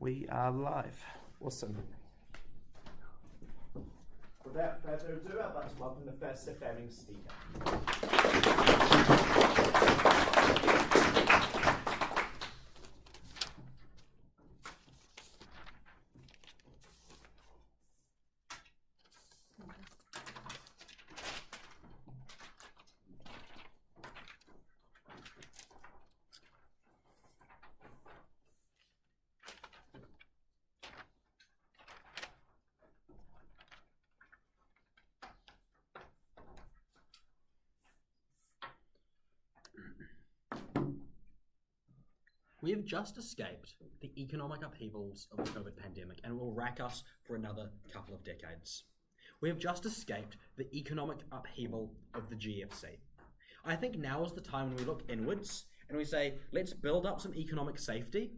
We are live. Awesome. Without further ado, I'd like to welcome the first affirming speaker. We have just escaped the economic upheavals of the COVID pandemic and will rack us for another couple of decades. We have just escaped the economic upheaval of the GFC. I think now is the time when we look inwards and we say, let's build up some economic safety.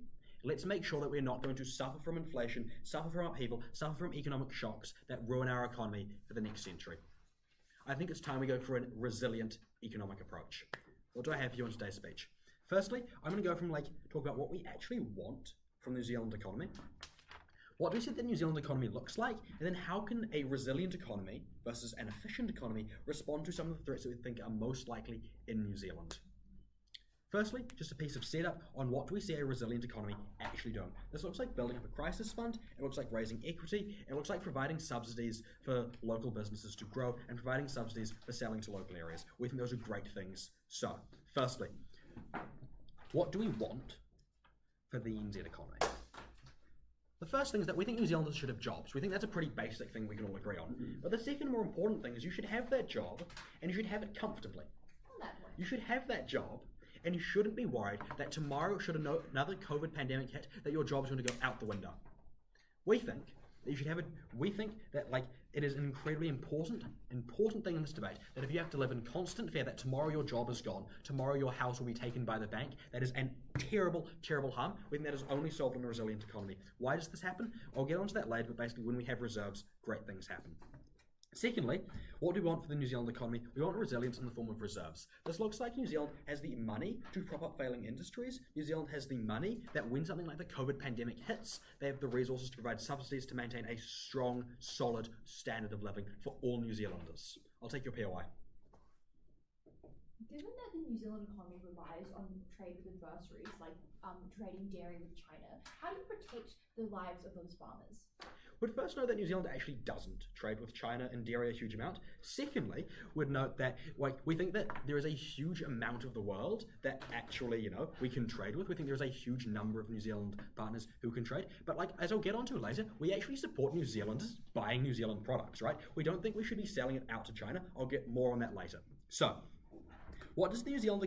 Let's make sure that we're not going to suffer from inflation, suffer from upheaval, suffer from economic shocks that ruin our economy for the next century. I think it's time we go for a resilient economic approach. What do I have for you in today's speech? Firstly, I'm going to go from talk about what we actually want from the New Zealand economy, what do we see the New Zealand economy looks like, and then how can a resilient economy versus an efficient economy respond to some of the threats that we think are most likely in New Zealand. Firstly, just a piece of setup on what do we see a resilient economy actually doing. This looks like building up a crisis fund, it looks like raising equity, it looks like providing subsidies for local businesses to grow and providing subsidies for selling to local areas. We think those are great things. So, firstly, what do we want for the NZ economy? The first thing is that we think New Zealanders should have jobs. We think that's a pretty basic thing we can all agree on. But the second more important thing is you should have that job and you should have it comfortably. You should have that job and you shouldn't be worried that tomorrow should another COVID pandemic hit that your job's going to go out the window. We think that you should have it. We think that it is an incredibly important thing in this debate that if you have to live in constant fear that tomorrow your job is gone, tomorrow your house will be taken by the bank, that is an terrible, terrible harm. We think that is only solved in a resilient economy. Why does this happen? I'll get onto that later, but basically when we have reserves, great things happen. Secondly, what do we want for the New Zealand economy? We want resilience in the form of reserves. This looks like New Zealand has the money to prop up failing industries. New Zealand has the money that when something like the COVID pandemic hits, they have the resources to provide subsidies to maintain a strong, solid standard of living for all New Zealanders. I'll take your POI. Given that the New Zealand economy relies on trade with adversaries, like trading dairy with China, how do you protect the lives of those farmers? We'd first know that New Zealand actually doesn't trade with China and dairy a huge amount. Secondly, we'd note that we think that there is a huge amount of the world that actually, we can trade with. We think there's a huge number of New Zealand partners who can trade. But as I'll get onto later, we actually support New Zealanders buying New Zealand products, right? We don't think we should be selling it out to China. I'll get more on that later. So, what does the New Zealand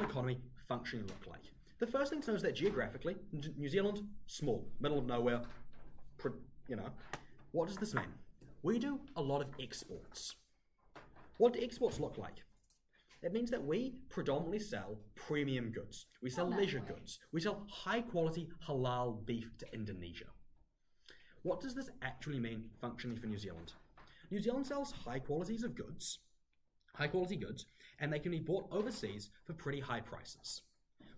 economy functionally look like? The first thing to know is that geographically, New Zealand, small, middle of nowhere, what does this mean? We do a lot of exports. What do exports look like? It means that we predominantly sell premium goods. We sell leisure goods. We sell high quality halal beef to Indonesia. What does this actually mean functionally for New Zealand? New Zealand sells high quality goods, and they can be bought overseas for pretty high prices.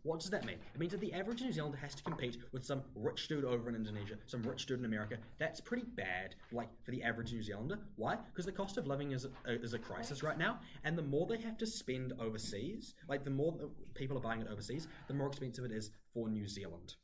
What does that mean? It means that the average New Zealander has to compete with some rich dude over in Indonesia, some rich dude in America. That's pretty bad, for the average New Zealander. Why? Because the cost of living is a crisis right now, and the more they have to spend overseas, the more people are buying it overseas, the more expensive it is for New Zealand.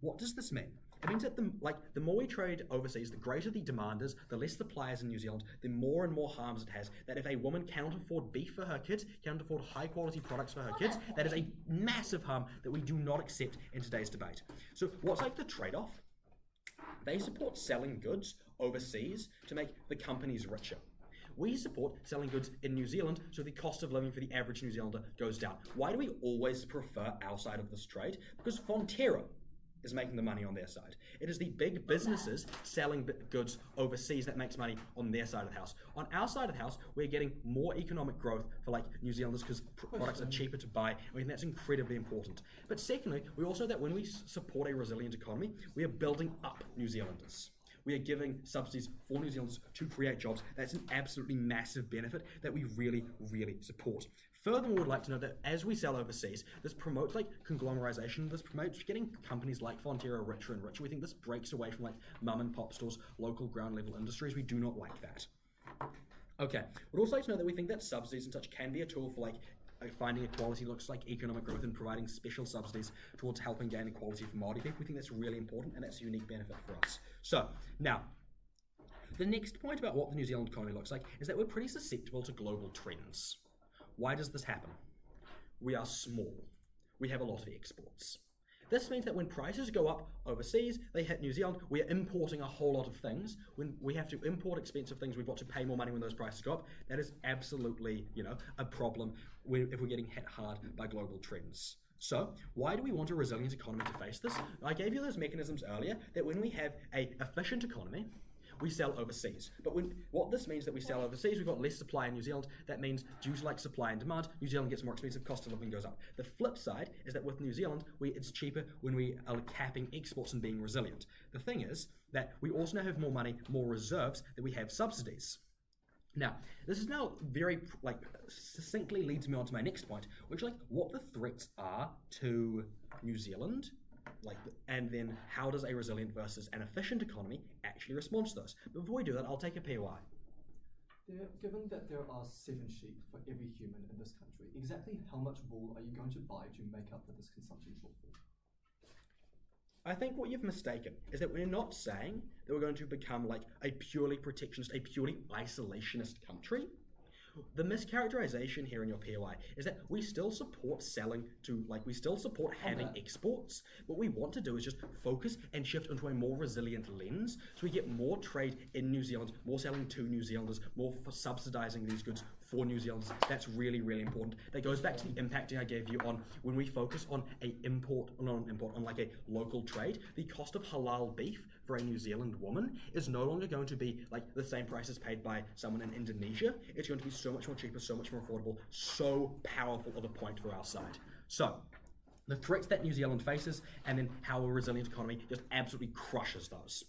What does this mean? It means that the more we trade overseas, the greater the demand is, the less suppliers in New Zealand, the more and more harms it has. That if a woman cannot afford beef for her kids, cannot afford high quality products for her kids, that is a massive harm that we do not accept in today's debate. So what's the trade-off? They support selling goods overseas to make the companies richer. We support selling goods in New Zealand so the cost of living for the average New Zealander goes down. Why do we always prefer our side of this trade? Because Fonterra is making the money on their side. It is the big businesses selling goods overseas that makes money on their side of the house. On our side of the house, we're getting more economic growth for New Zealanders because products are cheaper to buy. I mean, that's incredibly important. But secondly, we also know that when we support a resilient economy, we are building up New Zealanders. We are giving subsidies for New Zealanders to create jobs. That's an absolutely massive benefit that we really, really support. Furthermore, we'd like to know that as we sell overseas, this promotes like conglomerization. This promotes getting companies like Fonterra richer and richer. We think this breaks away from like mum and pop stores, local ground level industries. We do not like that. Okay, we'd also like to know that we think that subsidies and such can be a tool for like finding equality, looks like economic growth, and providing special subsidies towards helping gain equality for Māori people. We think that's really important, and that's a unique benefit for us. So, now, the next point about what the New Zealand economy looks like is that we're pretty susceptible to global trends. Why does this happen? We are small. We have a lot of exports. This means that when prices go up overseas, they hit New Zealand, we are importing a whole lot of things. When we have to import expensive things, we've got to pay more money when those prices go up. That is absolutely, a problem if we're getting hit hard by global trends. So, why do we want a resilient economy to face this? I gave you those mechanisms earlier, that when we have an efficient economy, we sell overseas. But what this means that we sell overseas, we've got less supply in New Zealand. That means due to like supply and demand, New Zealand gets more expensive, cost of living goes up. The flip side is that with New Zealand, it's cheaper when we are capping exports and being resilient. The thing is that we also now have more money, more reserves, that we have subsidies. Now, this is now very succinctly leads me on to my next point, which what the threats are to New Zealand, and then how does a resilient versus an efficient economy actually respond to those? But before we do that, I'll take a POI. Given that there are 7 sheep for every human in this country, exactly how much wool are you going to buy to make up for this consumption shortfall? I think what you've mistaken is that we're not saying that we're going to become a purely protectionist, a purely isolationist country. The mischaracterization here in your POI is that we still support selling to, we still support having exports. What we want to do is just focus and shift into a more resilient lens so we get more trade in New Zealand, more selling to New Zealanders, more for subsidizing these goods for New Zealanders. That's really, really important. That goes back to the impacting I gave you on when we focus on a local trade. The cost of halal beef for a New Zealand woman is no longer going to be the same prices paid by someone in Indonesia. It's going to be so much more cheaper, so much more affordable, so powerful of a point for our side. So, the threats that New Zealand faces, and then how a resilient economy just absolutely crushes those.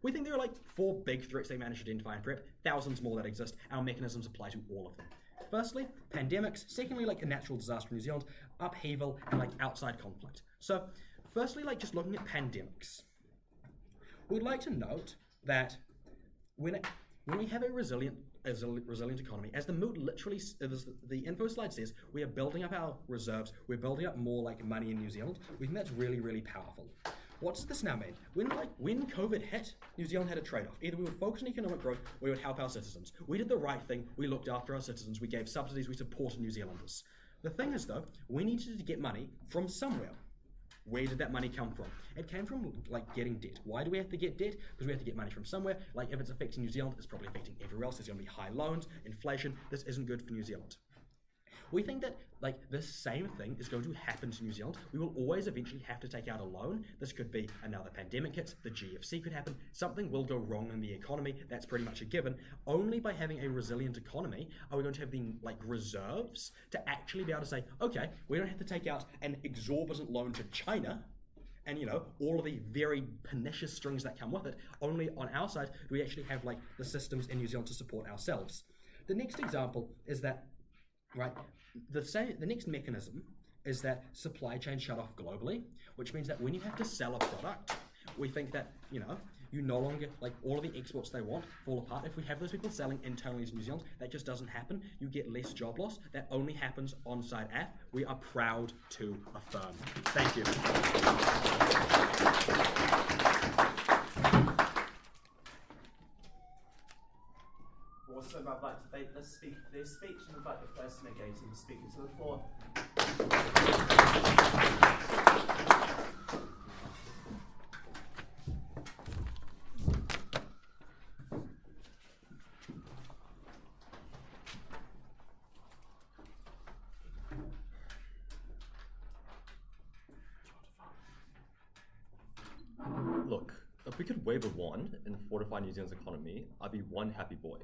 We think there are 4 big threats they managed to identify and prep, thousands more that exist. Our mechanisms apply to all of them. Firstly, pandemics. Secondly, a natural disaster in New Zealand, upheaval, and outside conflict. So, firstly, just looking at pandemics. We'd like to note that when we have a resilient economy, as the Moot literally, the info slide says, we are building up our reserves, we're building up more money in New Zealand. We think that's really, really powerful. What does this now mean? When COVID hit, New Zealand had a trade-off. Either we would focus on economic growth, or we would help our citizens. We did the right thing, we looked after our citizens, we gave subsidies, we supported New Zealanders. The thing is though, we needed to get money from somewhere. Where did that money come from? It came from getting debt. Why do we have to get debt? Because we have to get money from somewhere. If it's affecting New Zealand, it's probably affecting everywhere else. There's going to be high loans, inflation. This isn't good for New Zealand. We think that the same thing is going to happen to New Zealand. We will always eventually have to take out a loan. This could be another pandemic hits, the GFC could happen, something will go wrong in the economy. That's pretty much a given. Only by having a resilient economy are we going to have the reserves to actually be able to say, okay, we don't have to take out an exorbitant loan to China and all of the very pernicious strings that come with it. Only on our side do we actually have the systems in New Zealand to support ourselves. The next example is that the next mechanism is that supply chain shut off globally, which means that when you have to sell a product, we think that, you no longer, all of the exports they want fall apart. If we have those people selling internally to New Zealand, that just doesn't happen. You get less job loss. That only happens on-site AF. We are proud to affirm. Thank you. Awesome. I'd like to thank their speech and invite the first negating speaker to the floor. Look, if we could wave a wand and fortify New Zealand's economy, I'd be one happy boy.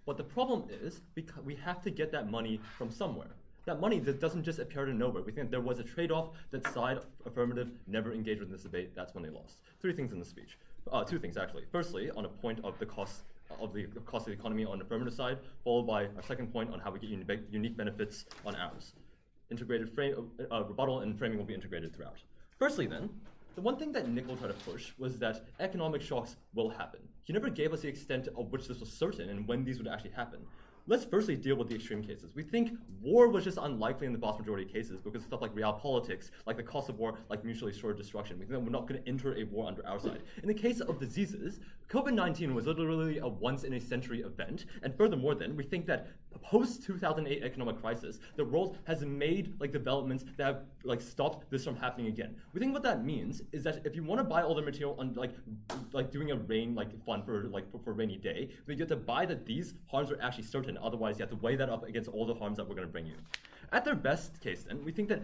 But the problem is, we have to get that money from somewhere. That money that doesn't just appear out of nowhere. We think there was a trade-off that side affirmative never engaged with this debate. That's when they lost. 3 things in the speech. Two things actually. Firstly, on a point of the cost of the economy on the affirmative side, followed by our second point on how we get unique benefits on ours. Integrated rebuttal and framing will be integrated throughout. Firstly then, the one thing that Nick will try to push was that economic shocks will happen. He never gave us the extent of which this was certain and when these would actually happen. Let's firstly deal with the extreme cases. We think war was just unlikely in the vast majority of cases because stuff like realpolitik, like the cost of war, like mutually assured destruction. We think that we're not going to enter a war under our side. In the case of diseases, COVID-19 was literally a once-in-a-century event, and furthermore then, we think that post-2008 economic crisis, the world has made developments that have stopped this from happening again. We think what that means is that if you want to buy all the material on doing a rain fund for rainy day, then you have to buy that these harms are actually certain. Otherwise, you have to weigh that up against all the harms that we're going to bring you. At their best case, then, we think that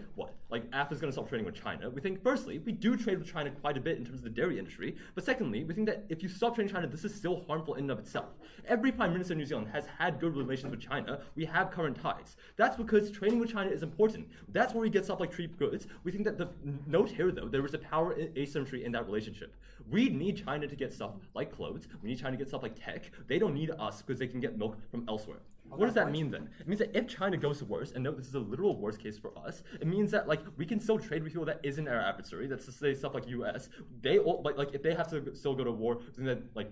AF is going to stop trading with China. We think, firstly, we do trade with China quite a bit in terms of the dairy industry, but secondly, we think that if you stop trading China, this is still harmful in and of itself. Every Prime Minister in New Zealand has had good relations with China. We have current ties. That's because trading with China is important. That's where we get stuff like cheap goods. We think that note here, though, there is a power asymmetry in that relationship. We need China to get stuff like clothes. We need China to get stuff like tech. They don't need us because they can get milk from elsewhere. What does that mean then? It means that if China goes worse, and note this is a literal worst case for us, it means that we can still trade with people that isn't our adversary. That's to say stuff like US. They all, if they have to still go to war, then that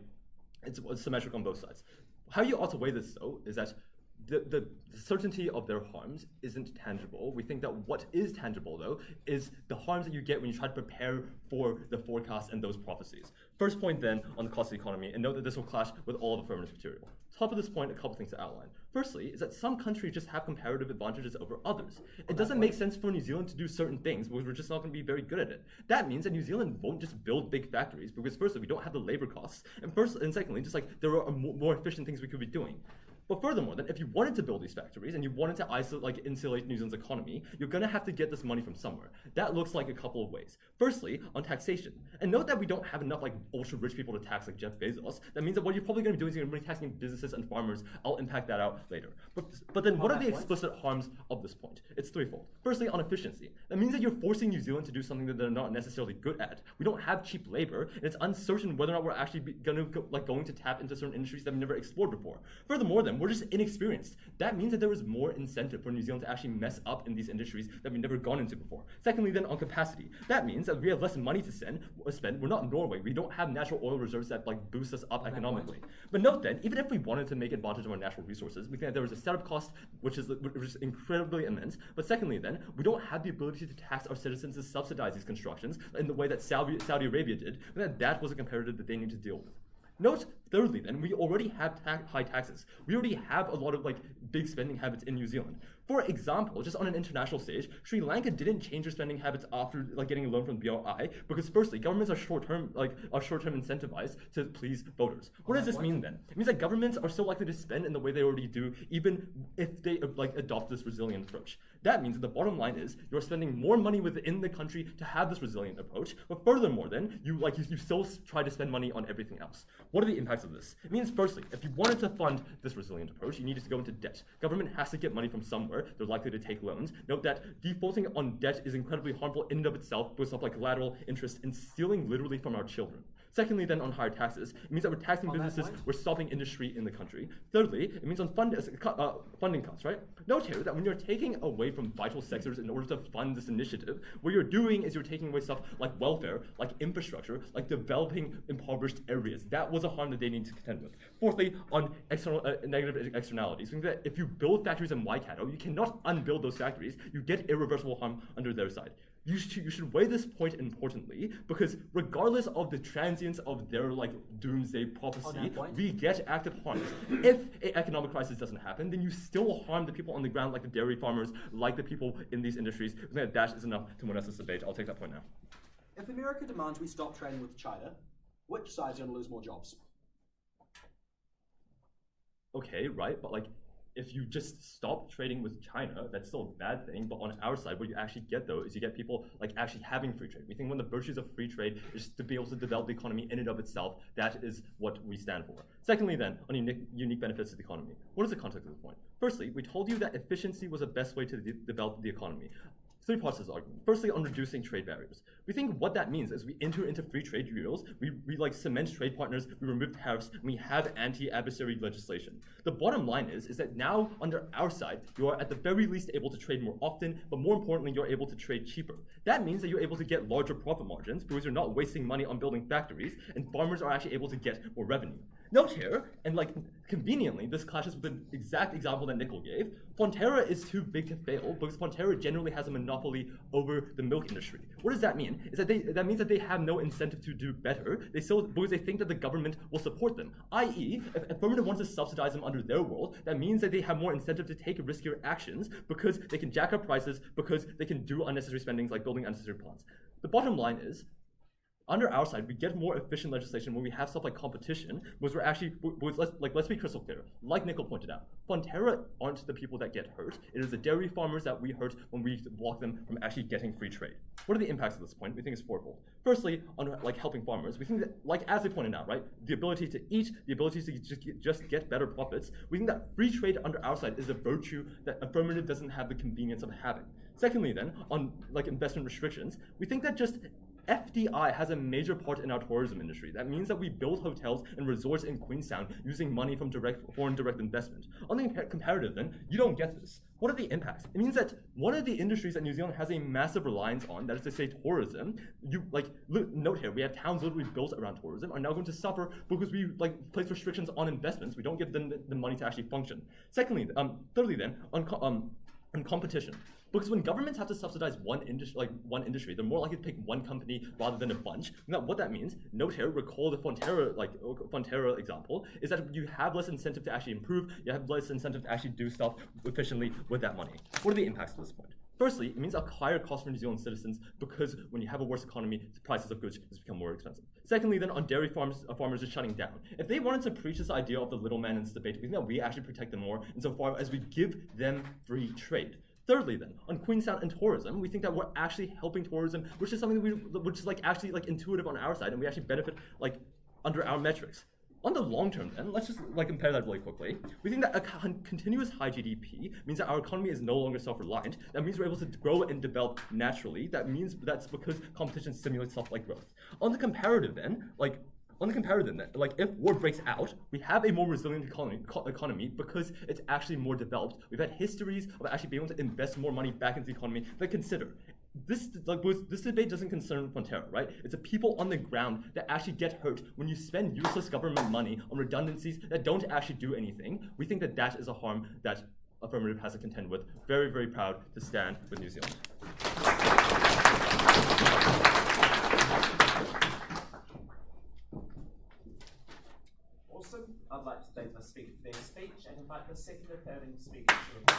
it's symmetrical on both sides. How you ought to weigh this though is that the certainty of their harms isn't tangible. We think that what is tangible, though, is the harms that you get when you try to prepare for the forecast and those prophecies. First point, then, on the cost of the economy, and note that this will clash with all of affirmative material. Top of this point, a couple things to outline. Firstly, is that some countries just have comparative advantages over others. It doesn't make sense for New Zealand to do certain things because we're just not going to be very good at it. That means that New Zealand won't just build big factories because, firstly, we don't have the labor costs, and secondly, just there are more efficient things we could be doing. But furthermore, then, if you wanted to build these factories and you wanted to insulate New Zealand's economy, you're going to have to get this money from somewhere. That looks like a couple of ways. Firstly, on taxation. And note that we don't have enough ultra-rich people to tax like Jeff Bezos. That means that what you're probably going to be doing is you're going to be taxing businesses and farmers. I'll impact that out later. But then what are the explicit harms of this point? It's threefold. Firstly, on efficiency. That means that you're forcing New Zealand to do something that they're not necessarily good at. We don't have cheap labor, and it's uncertain whether or not we're actually going to tap into certain industries that we've never explored before. Furthermore, then, we're just inexperienced. That means that there is more incentive for New Zealand to actually mess up in these industries that we've never gone into before. Secondly, then, on capacity. That means that we have less money to spend. We're not Norway. We don't have natural oil reserves that boost us up economically. But note then, even if we wanted to make advantage of our natural resources, we think that there is a setup cost which is incredibly immense. But secondly, then, we don't have the ability to tax our citizens to subsidize these constructions in the way that Saudi Arabia did, and that was a comparative that they need to deal with. Note, thirdly, then, we already have high taxes. We already have a lot of big spending habits in New Zealand. For example, just on an international stage, Sri Lanka didn't change their spending habits after getting a loan from BRI because, firstly, governments are short-term incentivized to please voters. What does this mean then? It means that governments are so likely to spend in the way they already do, even if they adopt this resilient approach. That means that the bottom line is you're spending more money within the country to have this resilient approach, but furthermore, then you still try to spend money on everything else. What are the impacts of this? It means, firstly, if you wanted to fund this resilient approach, you needed to go into debt. Government has to get money from somewhere. They're likely to take loans. Note that defaulting on debt is incredibly harmful in and of itself with stuff like collateral interest and stealing literally from our children. Secondly, then, on higher taxes, it means that we're taxing businesses, we're stopping industry in the country. Thirdly, it means on funding cuts, right? Note here that when you're taking away from vital sectors in order to fund this initiative, what you're doing is you're taking away stuff like welfare, like infrastructure, like developing impoverished areas. That was a harm that they need to contend with. Fourthly, on negative externalities, meaning that if you build factories in Waikato, you cannot unbuild those factories. You get irreversible harm under their side. You should weigh this point importantly because regardless of the transience of their doomsday prophecy, we get active harms. If an economic crisis doesn't happen, then you still harm the people on the ground, like the dairy farmers, like the people in these industries. I think that is enough to win us this debate. I'll take that point now. If America demands we stop trading with China, which side's going to lose more jobs? Okay, right, but if you just stop trading with China, that's still a bad thing. But on our side, what you actually get, though, is you get people actually having free trade. We think one of the virtues of free trade is to be able to develop the economy in and of itself. That is what we stand for. Secondly, then, on unique benefits to the economy. What is the context of this point? Firstly, we told you that efficiency was the best way to develop the economy. Three parts of this argument. Firstly, on reducing trade barriers. We think what that means is we enter into free trade deals, we like cement trade partners, we remove tariffs, and we have anti-adversary legislation. The bottom line is that now under our side, you are at the very least able to trade more often, but more importantly, you're able to trade cheaper. That means that you're able to get larger profit margins because you're not wasting money on building factories, and farmers are actually able to get more revenue. Note here, and like conveniently, this clashes with the exact example that Nickel gave. Fonterra is too big to fail because Fonterra generally has a monopoly over the milk industry. What does that mean? Is that means that they have no incentive to do better. They still because they think that the government will support them. I.e., if affirmative wants to subsidize them under their world, that means that they have more incentive to take riskier actions because they can jack up prices, because they can do unnecessary spendings like building unnecessary plants. The bottom line is, under our side, we get more efficient legislation when we have stuff like competition, because we're actually, let's be crystal clear. Like Nickel pointed out, Fonterra aren't the people that get hurt. It is the dairy farmers that we hurt when we block them from actually getting free trade. What are the impacts of this point? We think it's fourfold. Firstly, on like helping farmers, we think that, like as they pointed out, right, the ability to eat, the ability to just get better profits, we think that free trade under our side is a virtue that affirmative doesn't have the convenience of having. Secondly then, on like investment restrictions, we think that just FDI has a major part in our tourism industry. That means that we build hotels and resorts in Queenstown using money from foreign direct investment. On the comparative then, you don't get this. What are the impacts? It means that one of the industries that New Zealand has a massive reliance on, that is to say tourism, note here, we have towns literally built around tourism, are now going to suffer because we place restrictions on investments. We don't give them the money to actually function. Thirdly then, on competition. Because when governments have to subsidize one industry, they're more likely to pick one company rather than a bunch. Now, what that means, note here, recall the Fonterra example, is that you have less incentive to actually improve, you have less incentive to actually do stuff efficiently with that money. What are the impacts at this point? Firstly, it means a higher cost for New Zealand citizens because when you have a worse economy, the prices of goods just become more expensive. Secondly, then on dairy farms are shutting down. If they wanted to preach this idea of the little man in this debate, we think that we actually protect them more insofar as we give them free trade. Thirdly, then, on Queenstown and tourism, we think that we're actually helping tourism, which is something which is actually intuitive on our side, and we actually benefit under our metrics. On the long term, then, let's just compare that really quickly. We think that a continuous high GDP means that our economy is no longer self-reliant. That means we're able to grow and develop naturally. That's because competition stimulates stuff like growth. On the comparative, then, if war breaks out, we have a more resilient economy because it's actually more developed. We've had histories of actually being able to invest more money back into the economy. But consider, this debate doesn't concern Fonterra, right? It's the people on the ground that actually get hurt when you spend useless government money on redundancies that don't actually do anything. We think that is a harm that affirmative has to contend with. Very, very proud to stand with New Zealand. Awesome. I'd like to thank the speaker for their speech and invite the second and third speakers to report.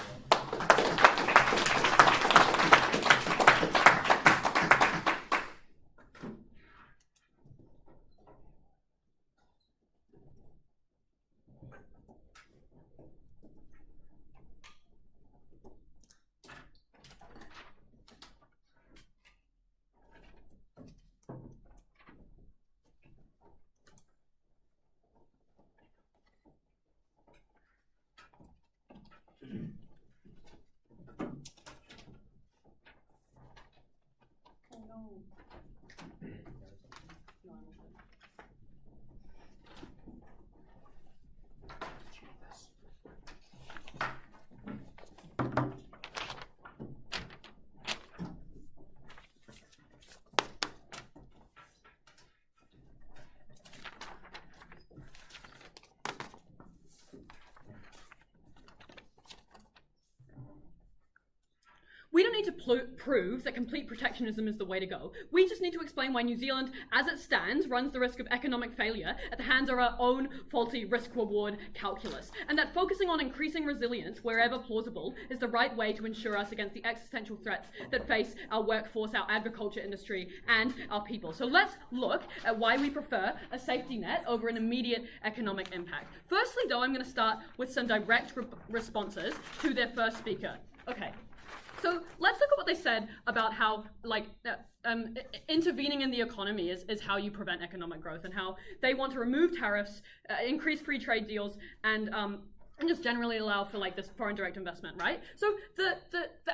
We don't need to prove that complete protectionism is the way to go. We just need to explain why New Zealand, as it stands, runs the risk of economic failure at the hands of our own faulty risk-reward calculus, and that focusing on increasing resilience wherever plausible is the right way to ensure us against the existential threats that face our workforce, our agriculture industry, and our people. So let's look at why we prefer a safety net over an immediate economic impact. Firstly, though, I'm going to start with some direct responses to their first speaker. Okay. So let's look at what they said about how intervening in the economy is how you prevent economic growth, and how they want to remove tariffs, increase free trade deals, and just generally allow for this foreign direct investment, right? So the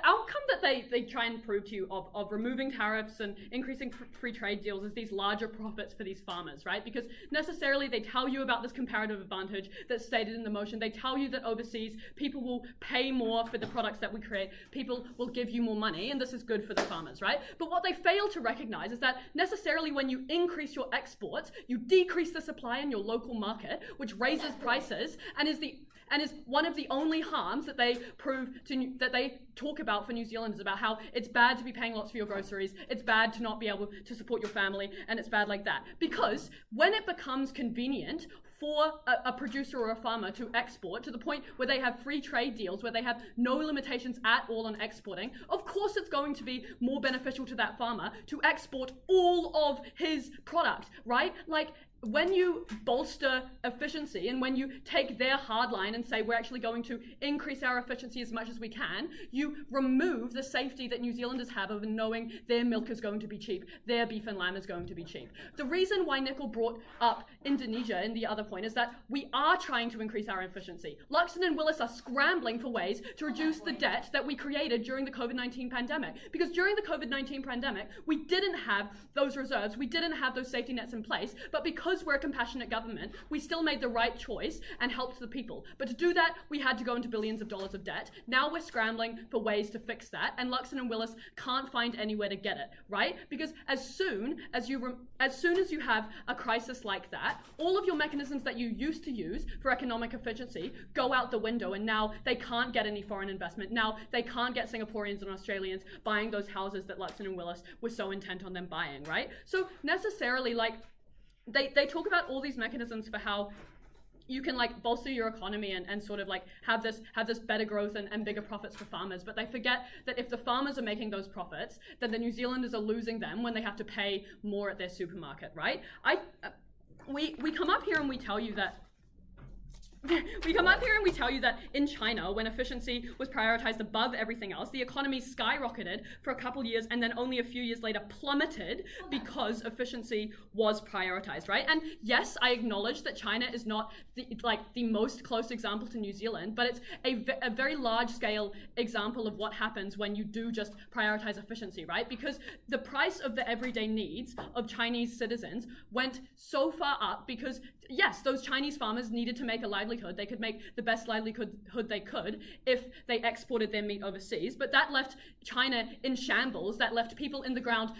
outcome that they try and prove to you of removing tariffs and increasing free trade deals is these larger profits for these farmers, right? Because necessarily they tell you about this comparative advantage that's stated in the motion. They tell you that overseas people will pay more for the products that we create. People will give you more money, and this is good for the farmers, right? But what they fail to recognize is that necessarily when you increase your exports, you decrease the supply in your local market, which raises prices and is one of the only harms that they that they talk about for New Zealanders, about how it's bad to be paying lots for your groceries, it's bad to not be able to support your family, and it's bad like that. Because when it becomes convenient for a producer or a farmer to export to the point where they have free trade deals, where they have no limitations at all on exporting, of course it's going to be more beneficial to that farmer to export all of his product, right? Like, when you bolster efficiency and when you take their hard line and say we're actually going to increase our efficiency as much as we can, you remove the safety that New Zealanders have of knowing their milk is going to be cheap, their beef and lamb is going to be cheap. The reason why Nickel brought up Indonesia in the other point is that we are trying to increase our efficiency. Luxon and Willis are scrambling for ways to reduce the debt that we created during the COVID-19 pandemic. Because during the COVID-19 pandemic, we didn't have those reserves, we didn't have those safety nets in place, but because we're a compassionate government, we still made the right choice and helped the people. But to do that, we had to go into billions of dollars of debt. Now we're scrambling for ways to fix that, and Luxon and Willis can't find anywhere to get it, right? Because as soon as you have a crisis like that, all of your mechanisms that you used to use for economic efficiency go out the window, and now they can't get any foreign investment. Now they can't get Singaporeans and Australians buying those houses that Luxon and Willis were so intent on them buying, right? So necessarily, like, they talk about all these mechanisms for how you can like bolster your economy and sort of like have this better growth and bigger profits for farmers, but they forget that if the farmers are making those profits, then the New Zealanders are losing them when they have to pay more at their supermarket, right? We come up here and we tell you that in China, when efficiency was prioritized above everything else, the economy skyrocketed for a couple years and then only a few years later plummeted because efficiency was prioritized, right? And yes, I acknowledge that China is not the most close example to New Zealand, but it's a very large scale example of what happens when you do just prioritize efficiency, right? Because the price of the everyday needs of Chinese citizens went so far up because, yes, those Chinese farmers needed to make a livelihood. They could make the best livelihood they could if they exported their meat overseas, but that left China in shambles. That left people on the ground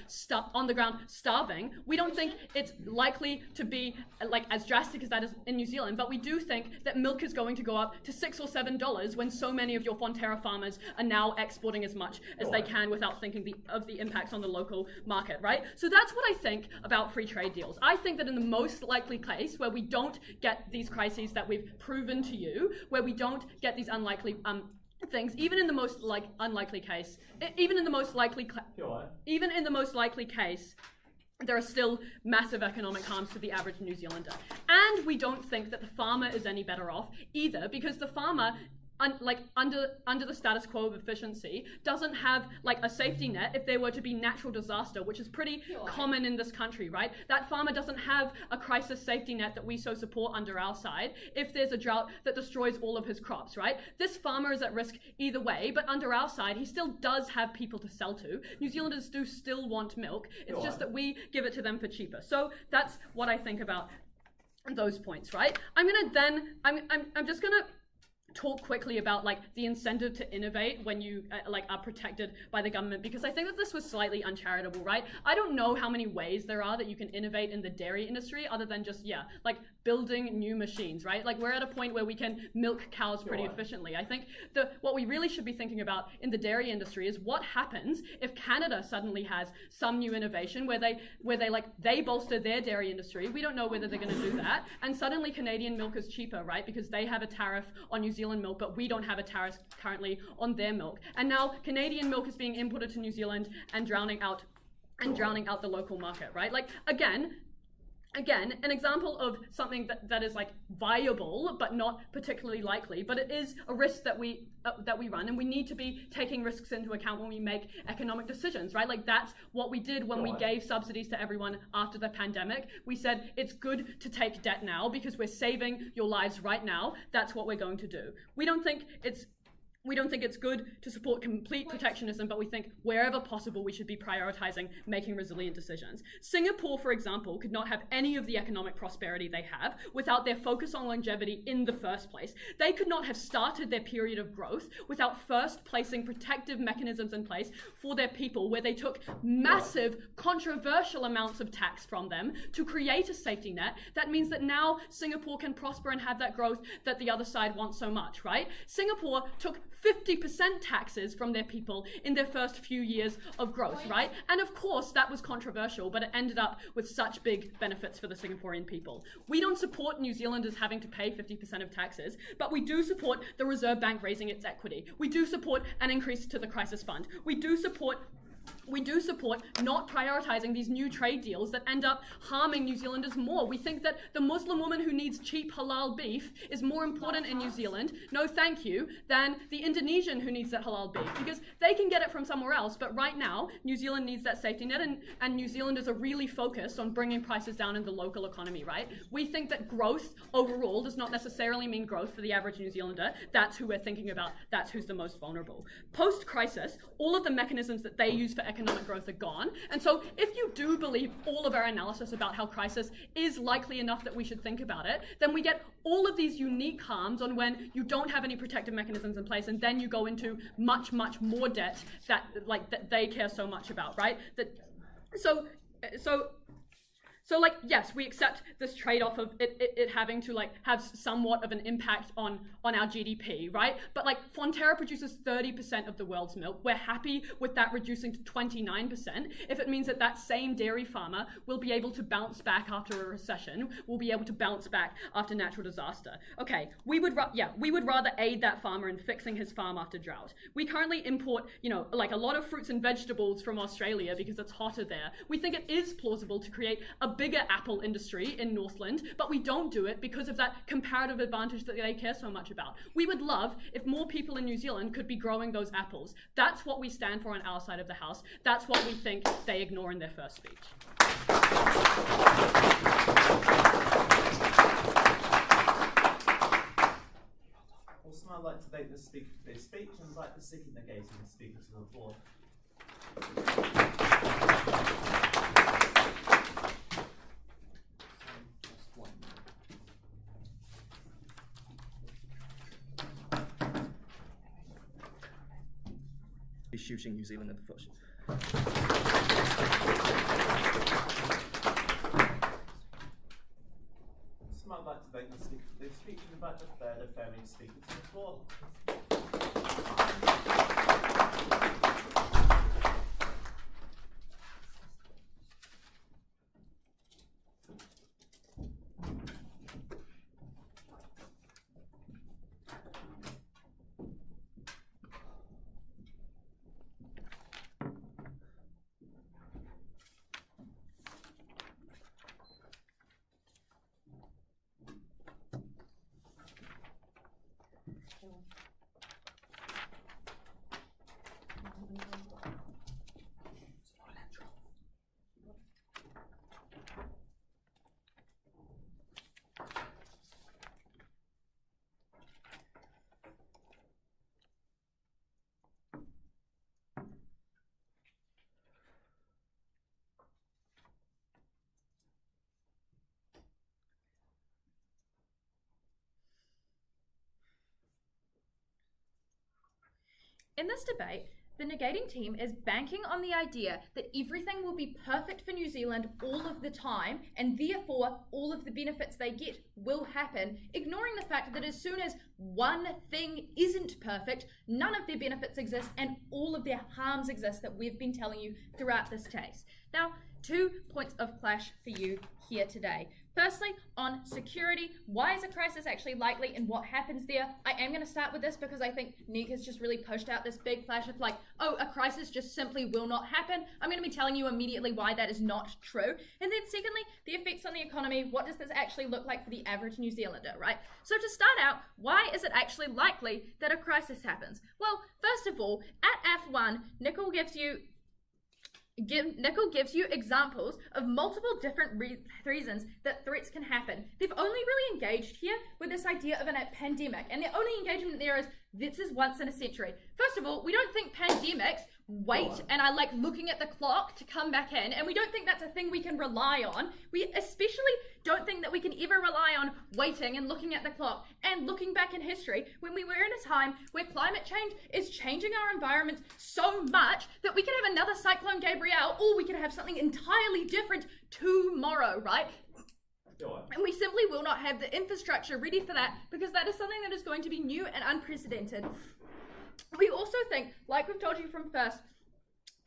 starving. We don't think it's likely to be like as drastic as that is in New Zealand, but we do think that milk is going to go up to $6 or $7 when so many of your Fonterra farmers are now exporting as much as they can without thinking of the impacts on the local market, right? So that's what I think about free trade deals. I think that in the most likely case where we don't get these crises that we've proven to you, where we don't get these unlikely things, even in the most unlikely case, even in the most likely case, there are still massive economic harms to the average New Zealander. And we don't think that the farmer is any better off either, because the farmer, under the status quo of efficiency, doesn't have like a safety net if there were to be natural disaster, which is pretty common in this country, right? That farmer doesn't have a crisis safety net that we so support under our side if there's a drought that destroys all of his crops, right? This farmer is at risk either way, but under our side, he still does have people to sell to. New Zealanders do still want milk. It's just that we give it to them for cheaper. So that's what I think about those points, right? I'm just gonna talk quickly about like the incentive to innovate when you are protected by the government, because I think that this was slightly uncharitable, right? I don't know how many ways there are that you can innovate in the dairy industry other than just like building new machines, right? Like we're at a point where we can milk cows pretty efficiently. I think what we really should be thinking about in the dairy industry is what happens if Canada suddenly has some new innovation where they bolster their dairy industry. We don't know whether they're going to do that, and suddenly Canadian milk is cheaper, right? Because they have a tariff on New Zealand milk, but we don't have a tariff currently on their milk. And now Canadian milk is being imported to New Zealand and drowning out the local market, right? Like again, an example of something that is like viable but not particularly likely, but it is a risk that we run, and we need to be taking risks into account when we make economic decisions, right? Like that's what we did when we gave subsidies to everyone after the pandemic. We said it's good to take debt now because we're saving your lives right now. That's what we're going to do. We don't think it's We don't think it's good to support complete protectionism, but we think wherever possible we should be prioritizing making resilient decisions. Singapore, for example, could not have any of the economic prosperity they have without their focus on longevity in the first place. They could not have started their period of growth without first placing protective mechanisms in place for their people, where they took massive, controversial amounts of tax from them to create a safety net. That means that now Singapore can prosper and have that growth that the other side wants so much, right? Singapore took 50% taxes from their people in their first few years of growth, right? And of course, that was controversial, but it ended up with such big benefits for the Singaporean people. We don't support New Zealanders having to pay 50% of taxes, but we do support the Reserve Bank raising its equity. We do support an increase to the crisis fund. We do support not prioritizing these new trade deals that end up harming New Zealanders more. We think that the Muslim woman who needs cheap halal beef is more important in New Zealand, no thank you, than the Indonesian who needs that halal beef, because they can get it from somewhere else, but right now New Zealand needs that safety net, and New Zealanders are really focused on bringing prices down in the local economy, right? We think that growth overall does not necessarily mean growth for the average New Zealander. That's who we're thinking about. That's who's the most vulnerable. Post-crisis, all of the mechanisms that they use for economic growth are gone. And so if you do believe all of our analysis about how crisis is likely enough that we should think about it, then we get all of these unique harms on when you don't have any protective mechanisms in place, and then you go into much, much more debt that they care so much about, right? So like, yes, we accept this trade-off of it having to like have somewhat of an impact on our GDP, right? But like Fonterra produces 30% of the world's milk. We're happy with that reducing to 29% if it means that that same dairy farmer will be able to bounce back after a recession, will be able to bounce back after natural disaster. Okay, we would rather aid that farmer in fixing his farm after drought. We currently import, like a lot of fruits and vegetables from Australia because it's hotter there. We think it is plausible to create a bigger apple industry in Northland, but we don't do it because of that comparative advantage that they care so much about. We would love if more people in New Zealand could be growing those apples. That's what we stand for on our side of the house. That's what we think they ignore in their first speech. Also, I'd like to thank the speaker for their speech and I'd like to second negating the speaker to the floor. Shooting New Zealand in the foot. So I'd like to thank the speaker for their speech and invite the third affirming speaker to the floor. In this debate, the negating team is banking on the idea that everything will be perfect for New Zealand all of the time, and therefore all of the benefits they get will happen, ignoring the fact that as soon as one thing isn't perfect, none of their benefits exist and all of their harms exist that we've been telling you throughout this case. Now, 2 points of clash for you here today. Firstly, on security, why is a crisis actually likely and what happens there? I am going to start with this because I think Nick has just really pushed out this big flash of like, oh, a crisis just simply will not happen. I'm going to be telling you immediately why that is not true. And then secondly, the effects on the economy. What does this actually look like for the average New Zealander, right? So to start out, why is it actually likely that a crisis happens? Well, first of all, at F1, Nickel gives you Nickel gives you examples of multiple different reasons that threats can happen. They've only really engaged here with this idea of a pandemic, and their only engagement there is this is once in a century. First of all, we don't think pandemics wait and are like looking at the clock to come back in, and we don't think that's a thing we can rely on. We especially don't think that we can ever rely on waiting and looking at the clock and looking back in history when we were in a time where climate change is changing our environment so much that we could have another Cyclone Gabrielle, or we could have something entirely different tomorrow, right? And we simply will not have the infrastructure ready for that, because that is something that is going to be new and unprecedented. We also think, like we've told you from first,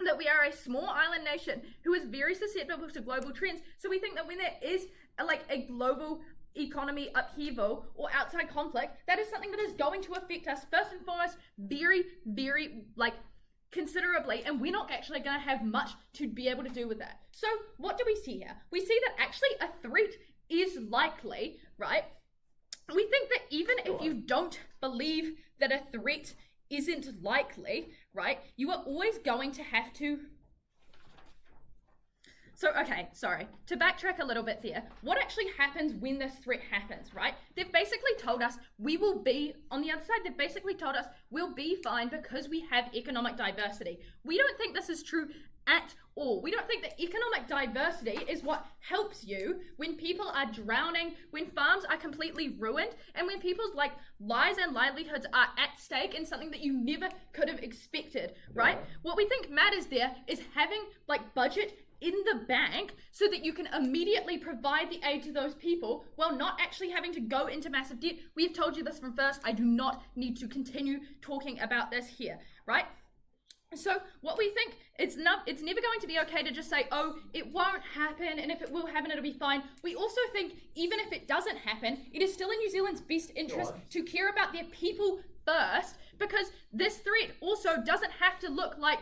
that we are a small island nation who is very susceptible to global trends. So we think that when there is a global economy upheaval or outside conflict, that is something that is going to affect us first and foremost very, very considerably, and we're not actually going to have much to be able to do with that. So what do we see here? We see that actually a threat is likely, right? We think that even if you don't believe that a threat isn't likely, right, you are always going to have to... So, okay, sorry, to backtrack a little bit there, what actually happens when this threat happens, right? They've basically told us we will be, on the other side, they've basically told us we'll be fine because we have economic diversity. We don't think this is true at all. We don't think that economic diversity is what helps you when people are drowning, when farms are completely ruined, and when people's lives and livelihoods are at stake in something that you never could have expected, right? What we think matters there is having budget in the bank so that you can immediately provide the aid to those people while not actually having to go into massive debt. We've told you this from first. I do not need to continue talking about this here, right? So what we think, it's never going to be okay to just say, oh, it won't happen, and if it will happen, it'll be fine. We also think even if it doesn't happen, it is still in New Zealand's best interest to care about their people first, because this threat also doesn't have to look like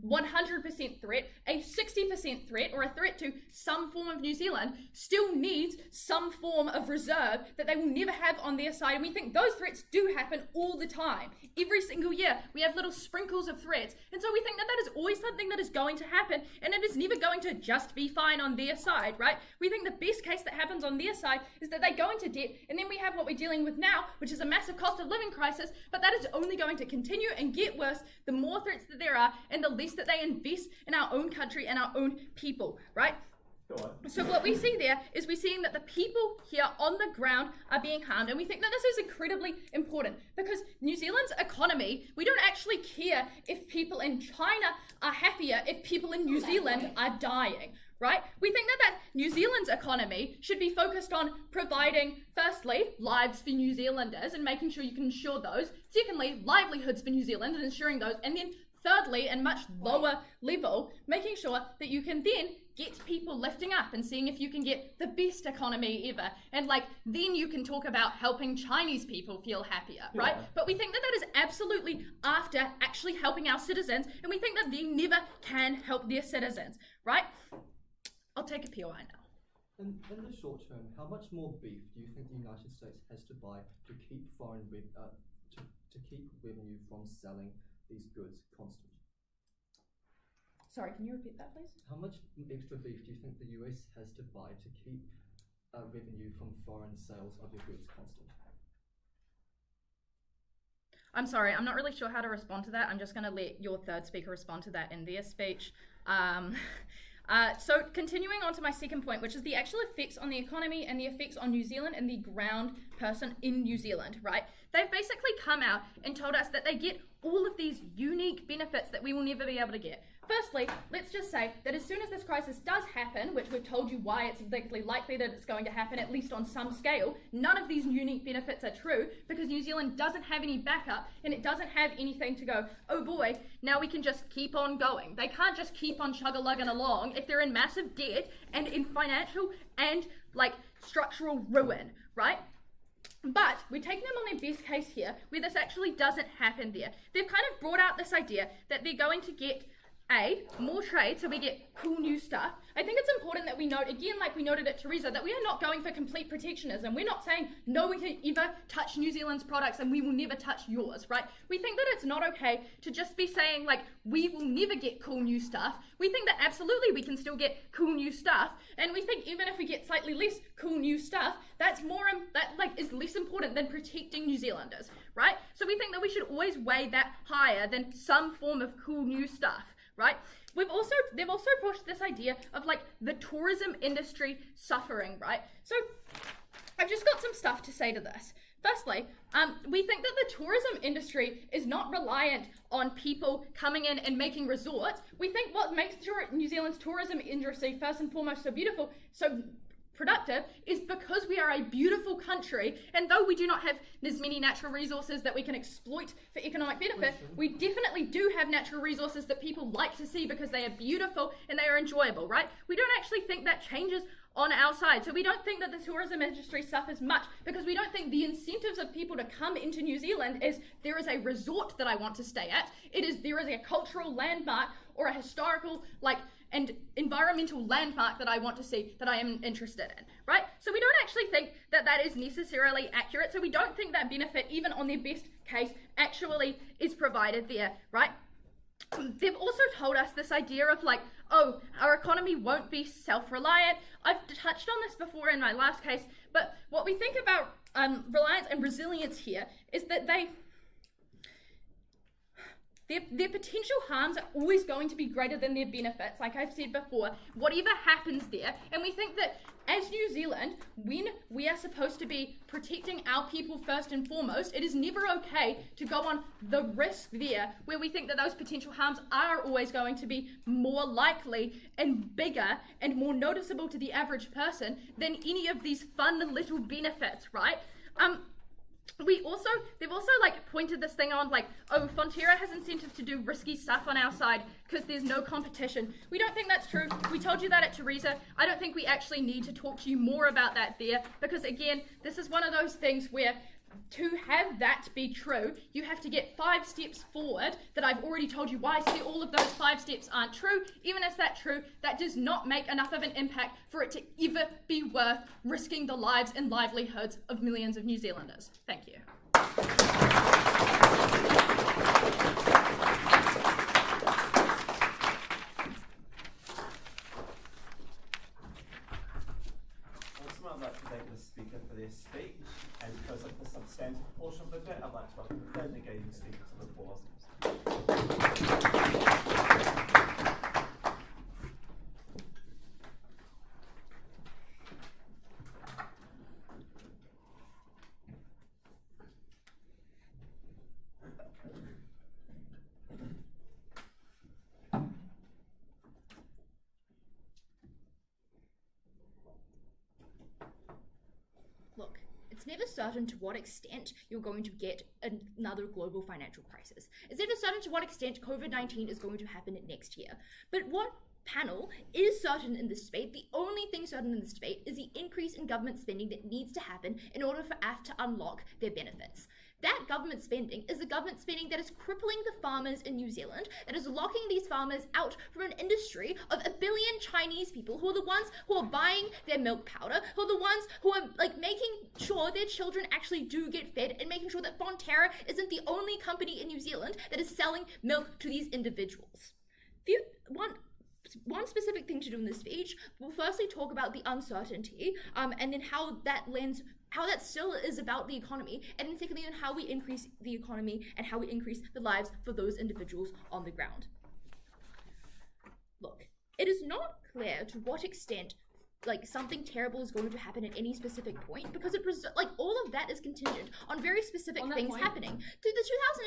100% threat. A 60% threat or a threat to some form of New Zealand still needs some form of reserve that they will never have on their side. And we think those threats do happen all the time. Every single year we have little sprinkles of threats. And so we think that that is always something that is going to happen, and it is never going to just be fine on their side, right? We think the best case that happens on their side is that they go into debt, and then we have what we're dealing with now, which is a massive cost of living crisis, but that is only going to continue and get worse the more threats that there are and the less that they invest in our own country and our own people, right? So what we see there is we're seeing that the people here on the ground are being harmed, and we think that this is incredibly important because New Zealand's economy, we don't actually care if people in China are happier if people in New Zealand are dying, right? We think that New Zealand's economy should be focused on providing, firstly, lives for New Zealanders and making sure you can ensure those. Secondly, livelihoods for New Zealand and ensuring those. And then thirdly, and much lower level, making sure that you can then get people lifting up and seeing if you can get the best economy ever. And then you can talk about helping Chinese people feel happier, right? But we think that that is absolutely after actually helping our citizens, and we think that they never can help their citizens, right? I'll take a POI now. In the short term, how much more beef do you think the United States has to buy to keep to keep revenue from selling these goods constant? Sorry, can you repeat that, please? How much extra beef do you think the US has to buy to keep revenue from foreign sales of your goods constant? I'm sorry, I'm not really sure how to respond to that. I'm just going to let your third speaker respond to that in their speech. So continuing on to my second point, which is the actual effects on the economy and the effects on New Zealand and the ground person in New Zealand, right? They've basically come out and told us that they get all of these unique benefits that we will never be able to get. Firstly, let's just say that as soon as this crisis does happen, which we've told you why it's exactly likely that it's going to happen, at least on some scale, none of these unique benefits are true because New Zealand doesn't have any backup and it doesn't have anything to go, oh boy, now we can just keep on going. They can't just keep on chug-a-lugging along if they're in massive debt and in financial and structural ruin, right? But we're taking them on their best case here where this actually doesn't happen there. They've kind of brought out this idea that they're going to get more trade so we get cool new stuff. I think it's important that we note, again, like we noted at Teresa, that we are not going for complete protectionism. We're not saying, no, we can ever touch New Zealand's products and we will never touch yours, right? We think that it's not okay to just be saying, like, we will never get cool new stuff. We think that absolutely we can still get cool new stuff. And we think even if we get slightly less cool new stuff, that's more, is less important than protecting New Zealanders, right? So we think that we should always weigh that higher than some form of cool new stuff, right? They've also pushed this idea of like the tourism industry suffering, right? So I've just got some stuff to say to this. Firstly, we think that the tourism industry is not reliant on people coming in and making resorts. We think what makes New Zealand's tourism industry first and foremost so beautiful, so productive, is because we are a beautiful country, and though we do not have as many natural resources that we can exploit for economic benefit, we definitely do have natural resources that people like to see because they are beautiful and they are enjoyable, right? We don't actually think that changes on our side. So we don't think that the tourism industry suffers much because we don't think the incentives of people to come into New Zealand is there is a resort that I want to stay at. There is a cultural landmark or a historical and environmental landmark that I want to see, that I am interested in, right? So we don't actually think that that is necessarily accurate. So we don't think that benefit, even on their best case, actually is provided there, right? They've also told us this idea of like, oh, our economy won't be self-reliant. I've touched on this before in my last case, but what we think about reliance and resilience here is that their potential harms are always going to be greater than their benefits, like I've said before, whatever happens there. And we think that as New Zealand, when we are supposed to be protecting our people first and foremost, it is never okay to go on the risk there where we think that those potential harms are always going to be more likely and bigger and more noticeable to the average person than any of these fun little benefits, right? They've also like pointed this thing on like, oh, Fonterra has incentive to do risky stuff on our side because there's no competition. We don't think that's true. We told you that at Teresa. I don't think we actually need to talk to you more about that there because again, this is one of those things where to have that be true, you have to get 5 steps forward that I've already told you why all of those 5 steps aren't true. Even if that's true, that does not make enough of an impact for it to ever be worth risking the lives and livelihoods of millions of New Zealanders. Thank you. Also, I'd like to thank the speaker for their speech, and because of the substantive portion of the debate, I'd like to welcome the third negating speaker to the floor. Look, it's never certain to what extent you're going to get another global financial crisis. It's never certain to what extent COVID-19 is going to happen next year. But what panel is certain in this debate, the only thing certain in this debate, is the increase in government spending that needs to happen in order for AF to unlock their benefits. That government spending is the government spending that is crippling the farmers in New Zealand, that is locking these farmers out from an industry of 1 billion Chinese people who are the ones who are buying their milk powder, who are the ones who are like making sure their children actually do get fed, and making sure that Fonterra isn't the only company in New Zealand that is selling milk to these individuals. One specific thing to do in this speech, we'll firstly talk about the uncertainty, and then how that still is about the economy, and then secondly on how we increase the economy and how we increase the lives for those individuals on the ground. Look, it is not clear to what extent something terrible is going to happen at any specific point, because all of that is contingent on very specific things happening. The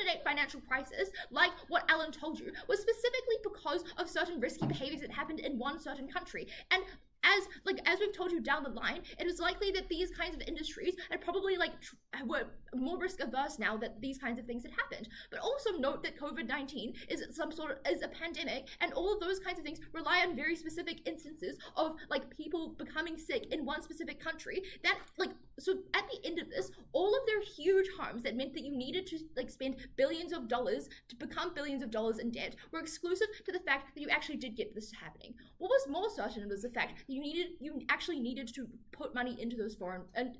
2008 financial crisis, like what Alan told you, was specifically because of certain risky behaviors that happened in one certain country, and as we've told you down the line, it is likely that these kinds of industries are probably were more risk averse now that these kinds of things had happened. But also note that COVID-19 is a pandemic, and all of those kinds of things rely on very specific instances of people becoming sick in one specific country. That so at the end of this, all of their huge harms that meant that you needed to spend billions of dollars to become billions of dollars in debt were exclusive to the fact that you actually did get this happening. What was more certain was the fact that you actually needed to put money into those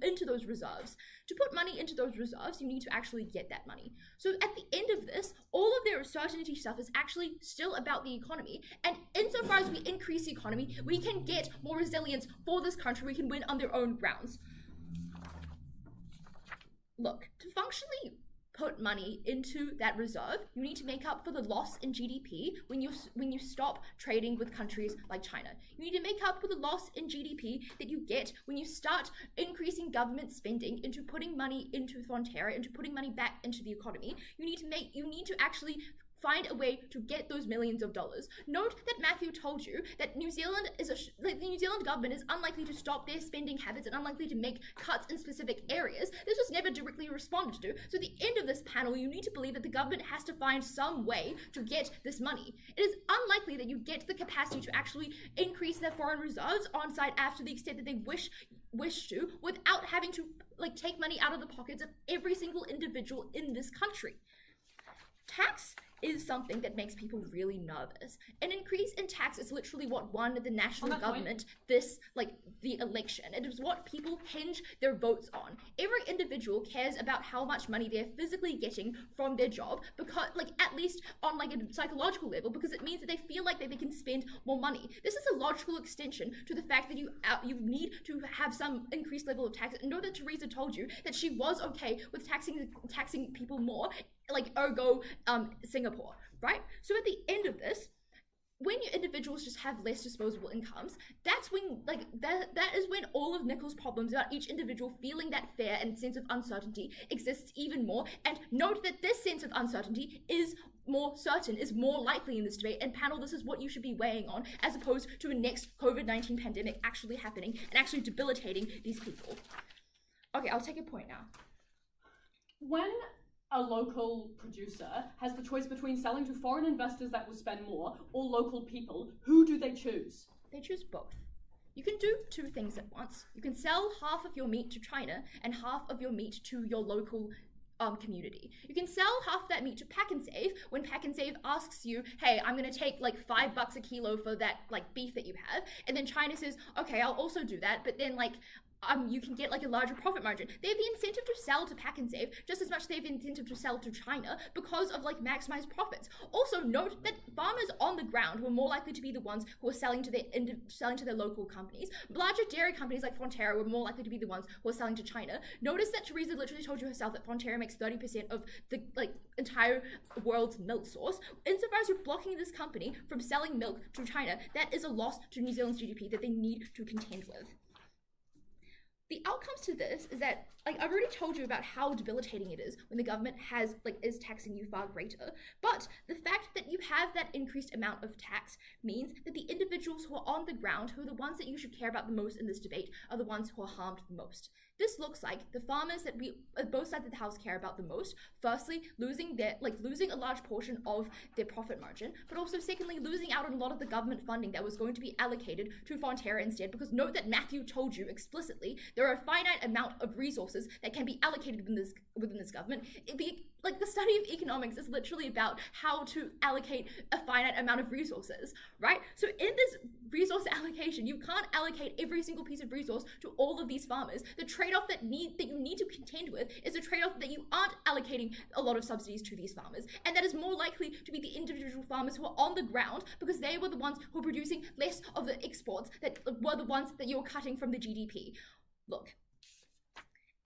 into those reserves. To put money into those reserves, you need to actually get that money. So at the end of this, all of their certainty stuff is actually still about the economy. And insofar as we increase the economy, we can get more resilience for this country. We can win on their own grounds. Look, to functionally put money into that reserve, you need to make up for the loss in GDP when you stop trading with countries like China. You need to make up for the loss in GDP that you get when you start increasing government spending into putting money into Fonterra, into putting money back into the economy. You need to actually find a way to get those millions of dollars. Note that Matthew told you that New Zealand the New Zealand government is unlikely to stop their spending habits and unlikely to make cuts in specific areas. This was never directly responded to. So at the end of this panel, you need to believe that the government has to find some way to get this money. It is unlikely that you get the capacity to actually increase their foreign reserves on site after the extent that they wish to, without having to take money out of the pockets of every single individual in this country. Tax is something that makes people really nervous. An increase in tax is literally what won the national government the election. It is what people hinge their votes on. Every individual cares about how much money they're physically getting from their job, because at least on a psychological level, because it means that they feel like they can spend more money. This is a logical extension to the fact that you need to have some increased level of tax. And know that Theresa told you that she was okay with taxing people more, ergo Singapore, right? So at the end of this, when your individuals just have less disposable incomes, that's when that is when all of Nicole's problems about each individual feeling that fear and sense of uncertainty exists even more. And note that this sense of uncertainty is more certain, is more likely in this debate. And panel, this is what you should be weighing on, as opposed to a next COVID-19 pandemic actually happening and actually debilitating these people. Okay, I'll take a point now. When a local producer has the choice between selling to foreign investors that will spend more or local people, who do they choose? They choose both. You can do two things at once. You can sell half of your meat to China and half of your meat to your local community. You can sell half that meat to Pack and Save when Pack and Save asks you, hey, I'm gonna take $5 a kilo for that beef that you have, and then China says, okay, I'll also do that, but then you can get a larger profit margin. They have the incentive to sell to Pack and Save just as much as they have the incentive to sell to China because of maximized profits. Also note that farmers on the ground were more likely to be the ones who are selling to their local companies. Larger dairy companies like Fonterra were more likely to be the ones who are selling to China. Notice that Theresa literally told you herself that Fonterra makes 30% of the entire world's milk source. Insofar as you're blocking this company from selling milk to China, that is a loss to New Zealand's GDP that they need to contend with. The outcomes to this is that, I've already told you about how debilitating it is when the government is taxing you far greater, but the fact that you have that increased amount of tax means that the individuals who are on the ground, who are the ones that you should care about the most in this debate, are the ones who are harmed the most. This looks like the farmers that we, both sides of the house, care about the most. Firstly, losing a large portion of their profit margin, but also secondly, losing out on a lot of the government funding that was going to be allocated to Fonterra instead, because note that Matthew told you explicitly there are a finite amount of resources that can be allocated within this government. The study of economics is literally about how to allocate a finite amount of resources, right? So in this resource allocation, you can't allocate every single piece of resource to all of these farmers. The trade-off that you need to contend with is a trade-off that you aren't allocating a lot of subsidies to these farmers, and that is more likely to be the individual farmers who are on the ground, because they were the ones who were producing less of the exports that were the ones that you were cutting from the GDP. Look,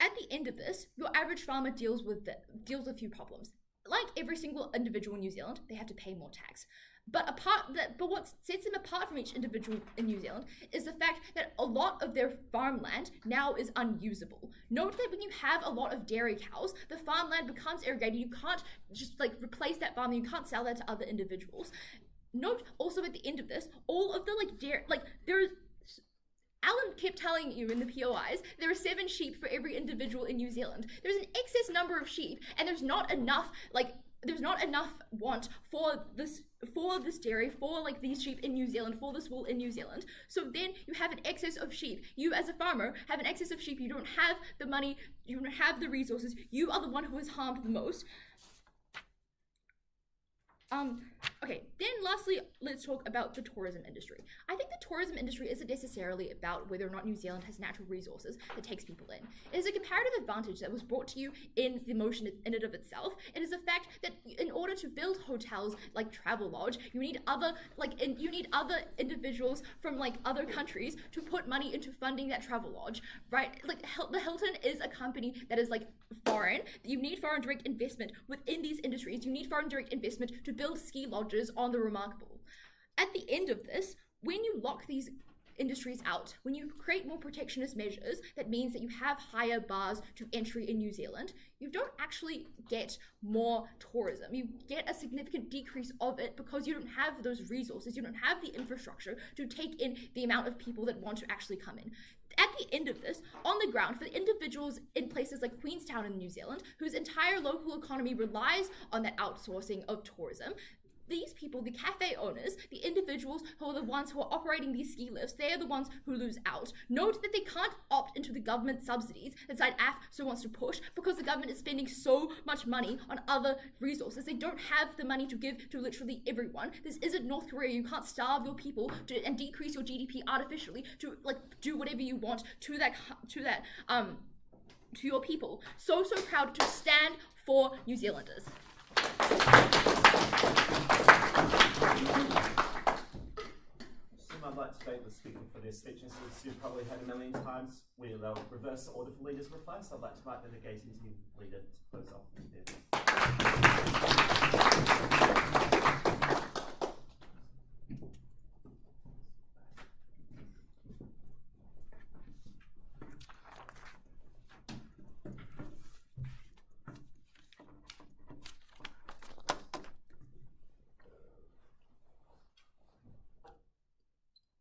at the end of this, your average farmer deals with a few problems. Like every single individual in New Zealand, they have to pay more tax. But what sets them apart from each individual in New Zealand is the fact that a lot of their farmland now is unusable. Note that when you have a lot of dairy cows, the farmland becomes irrigated. You can't just replace that farm. You can't sell that to other individuals. Note also at the end of this, all of the Alan kept telling you in the POIs there are 7 sheep for every individual in New Zealand. There's an excess number of sheep, and there's not enough want for this dairy, for like these sheep in New Zealand, for this wool in New Zealand. So then you have an excess of sheep. You as a farmer have an excess of sheep. You don't have the money, you don't have the resources. You are the one who is harmed the most. Okay, then lastly, let's talk about the tourism industry. I think the tourism industry isn't necessarily about whether or not New Zealand has natural resources that takes people in. It is a comparative advantage that was brought to you in the motion in and of itself. It is the fact that in order to build hotels like Travelodge, you need other individuals from like other countries to put money into funding that Travelodge, right? Like the Hilton is a company that is like foreign. You need foreign direct investment within these industries. You need foreign direct investment to build ski lodges on the Remarkable. At the end of this, when you lock these industries out, when you create more protectionist measures, that means that you have higher bars to entry in New Zealand, you don't actually get more tourism. You get a significant decrease of it because you don't have those resources, you don't have the infrastructure to take in the amount of people that want to actually come in. At the end of this, on the ground, for the individuals in places like Queenstown in New Zealand, whose entire local economy relies on that outsourcing of tourism, these people, the cafe owners, the individuals who are the ones who are operating these ski lifts, they are the ones who lose out. Note that they can't opt into the government subsidies that Side AF so wants to push because the government is spending so much money on other resources. They don't have the money to give to literally everyone. This isn't North Korea. You can't starve your people and decrease your GDP artificially to like do whatever you want to your people. So proud to stand for New Zealanders. I'd like to thank the speaker for their speech, and since you've probably heard a million times, we'll reverse the order for leaders replies. I'd like to invite the negating team leader to close off the debate.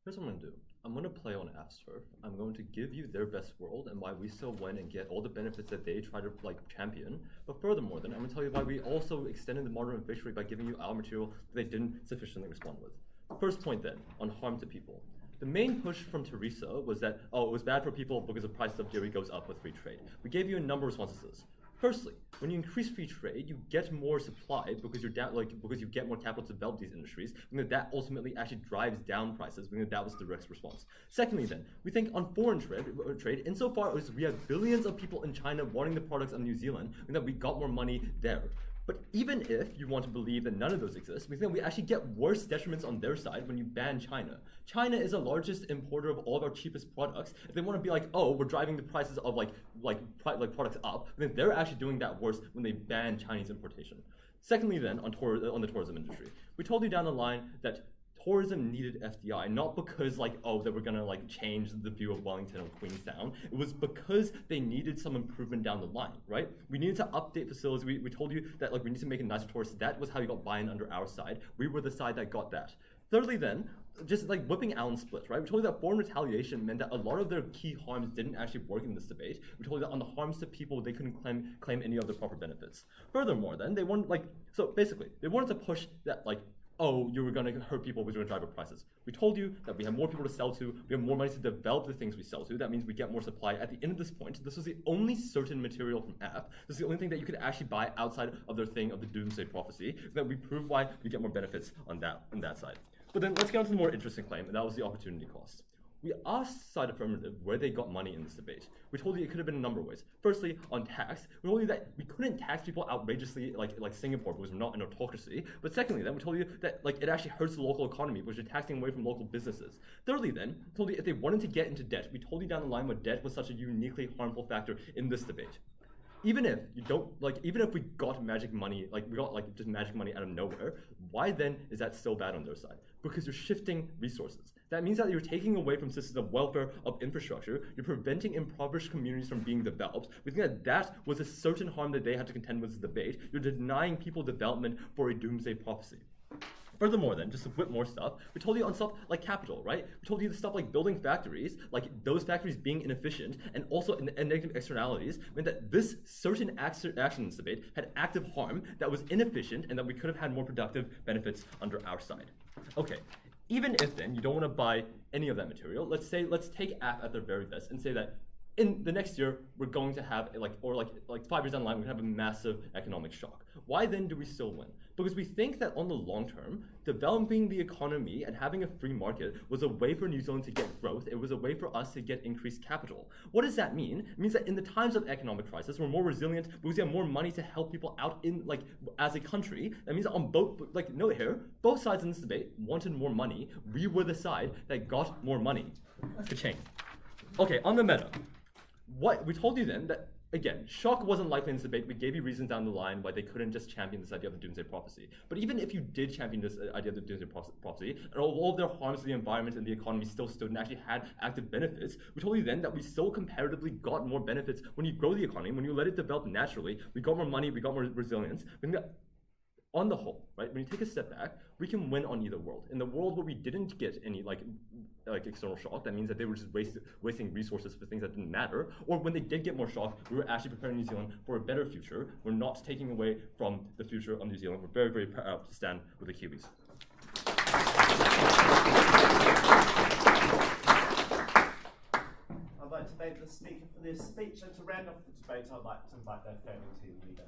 Here's what I'm going to do. I'm going to play on AFSTurf. I'm going to give you their best world and why we still win and get all the benefits that they try to like champion. But furthermore, then I'm going to tell you why we also extended the margin of victory by giving you our material that they didn't sufficiently respond with. First point then, on harm to people. The main push from Teresa was that, it was bad for people because the price of dairy goes up with free trade. We gave you a number of responses to this. Firstly, when you increase free trade, you get more supply because because you get more capital to develop these industries, and that ultimately actually drives down prices. That was the direct response. Secondly, then we think on foreign trade, insofar as we have billions of people in China wanting the products of New Zealand, and that we got more money there. But even if you want to believe that none of those exist, we think we actually get worse detriments on their side when you ban China. China is the largest importer of all of our cheapest products. If they want to be like, we're driving the prices of products up, then they're actually doing that worse when they ban Chinese importation. Secondly, then on the tourism industry, we told you down the line that tourism needed FDI, not because they were gonna change the view of Wellington or Queenstown. It was because they needed some improvement down the line, right? We needed to update facilities. We told you that we need to make it nicer for tourists. That was how you got buy-in under our side. We were the side that got that. Thirdly, then, just whipping Allen split, right? We told you that foreign retaliation meant that a lot of their key harms didn't actually work in this debate. We told you that on the harms to people, they couldn't claim any of the proper benefits. Furthermore, then, they wanted they wanted to push that you were going to hurt people, we're going to drive up prices. We told you that we have more people to sell to, we have more money to develop the things we sell to. That means we get more supply. At the end of this point, this was the only certain material from F. This is the only thing that you could actually buy outside of their thing of the doomsday prophecy. That we prove why we get more benefits on that side. But then let's get on to the more interesting claim, and that was the opportunity cost. We asked Side Affirmative where they got money in this debate. We told you it could have been a number of ways. Firstly, on tax, we told you that we couldn't tax people outrageously like Singapore because we're not an autocracy. But secondly, then we told you that it actually hurts the local economy because you're taxing away from local businesses. Thirdly, then we told you if they wanted to get into debt, we told you down the line why debt was such a uniquely harmful factor in this debate. Even if you don't even if we got magic money, we got just magic money out of nowhere, why then is that still bad on their side? Because you're shifting resources. That means that you're taking away from systems of welfare, of infrastructure, you're preventing impoverished communities from being developed. We think that was a certain harm that they had to contend with this debate. You're denying people development for a doomsday prophecy. Furthermore, then, just a bit more stuff, we told you on stuff like capital, right? We told you the stuff like building factories, like those factories being inefficient, and also negative externalities meant that this certain action in this debate had active harm that was inefficient and that we could have had more productive benefits under our side. Okay, even if then you don't want to buy any of that material, let's take app at their very best and say that in the next year we're going to have like 5 years down the line we're going to have a massive economic shock. Why then do we still win? Because we think that on the long term, developing the economy and having a free market was a way for New Zealand to get growth. It was a way for us to get increased capital. What does that mean? It means that in the times of economic crisis, we're more resilient because we have more money to help people out in as a country. That means that on both sides in this debate wanted more money. We were the side that got more money. Ka-ching. Okay, on the meta. What we told you then that, again, shock wasn't likely in this debate. We gave you reasons down the line why they couldn't just champion this idea of the doomsday prophecy. But even if you did champion this idea of the doomsday prophecy, and all of their harms to the environment and the economy still stood and actually had active benefits, we told you then that we still comparatively got more benefits when you grow the economy, when you let it develop naturally. We got more money, we got more resilience. On the whole, right, when you take a step back, we can win on either world. In the world where we didn't get any like external shock, that means that they were just wasting resources for things that didn't matter, or when they did get more shock, we were actually preparing New Zealand for a better future. We're not taking away from the future of New Zealand. We're very, very proud to stand with the Kiwis. I'd like to thank the speaker for their speech, and to round off the debate, I'd like to invite their family team leader.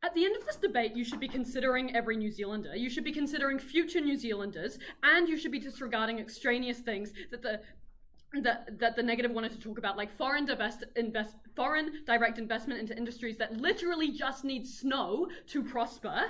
At the end of this debate, you should be considering every New Zealander. You should be considering future New Zealanders, and you should be disregarding extraneous things that the negative wanted to talk about, like foreign direct investment into industries that literally just need snow to prosper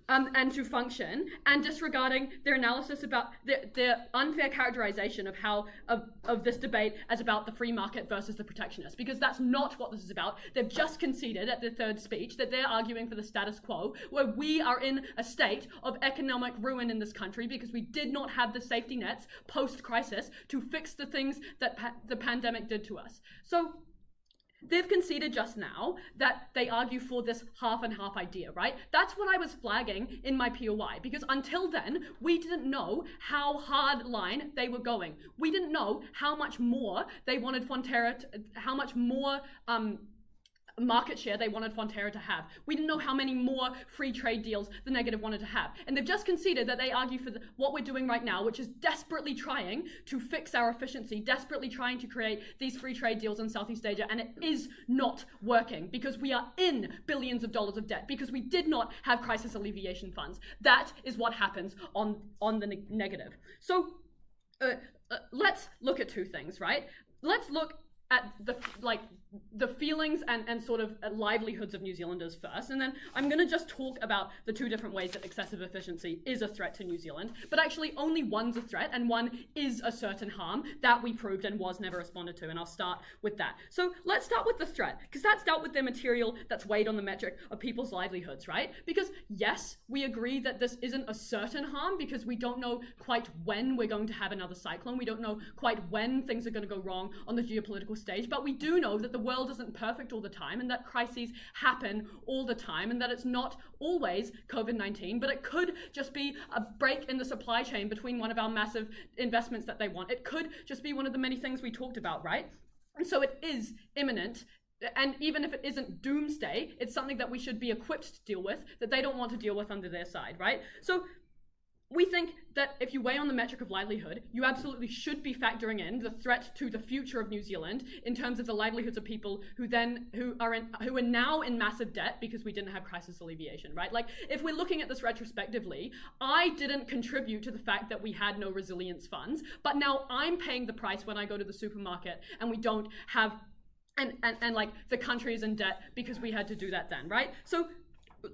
and to function, and disregarding their analysis about their unfair characterization of how of this debate as about the free market versus the protectionist, because that's not what this is about. They've just conceded at the third speech that they're arguing for the status quo, where we are in a state of economic ruin in this country because we did not have the safety nets post-crisis to fix the things that the pandemic did to us. So they've conceded just now that they argue for this half and half idea, right? That's what I was flagging in my POI, because until then, we didn't know how hard line they were going. We didn't know how much more they wanted Fonterra, how much more market share they wanted Fonterra to have. We didn't know how many more free trade deals the negative wanted to have. And they've just conceded that they argue for what we're doing right now, which is desperately trying to fix our efficiency, desperately trying to create these free trade deals in Southeast Asia, and it is not working because we are in billions of dollars of debt, because we did not have crisis alleviation funds. That is what happens on the negative. So let's look at two things, right? Let's look at the feelings and sort of livelihoods of New Zealanders first, and then I'm going to just talk about the two different ways that excessive efficiency is a threat to New Zealand, but actually only one's a threat and one is a certain harm that we proved and was never responded to, and I'll start with that. So let's start with the threat, because that's dealt with the material that's weighed on the metric of people's livelihoods, right? Because yes, we agree that this isn't a certain harm because we don't know quite when we're going to have another cyclone, we don't know quite when things are going to go wrong on the geopolitical stage, but we do know that the world isn't perfect all the time, and that crises happen all the time, and that it's not always COVID-19, but it could just be a break in the supply chain between one of our massive investments that they want. It could just be one of the many things we talked about, right? And so it is imminent. And even if it isn't doomsday, it's something that we should be equipped to deal with, that they don't want to deal with under their side, right? So we think that if you weigh on the metric of livelihood, you absolutely should be factoring in the threat to the future of New Zealand in terms of the livelihoods of people who are now in massive debt because we didn't have crisis alleviation, right? Like, if we're looking at this retrospectively, I didn't contribute to the fact that we had no resilience funds, but now I'm paying the price when I go to the supermarket and we don't have, and like the country is in debt because we had to do that then, right? So,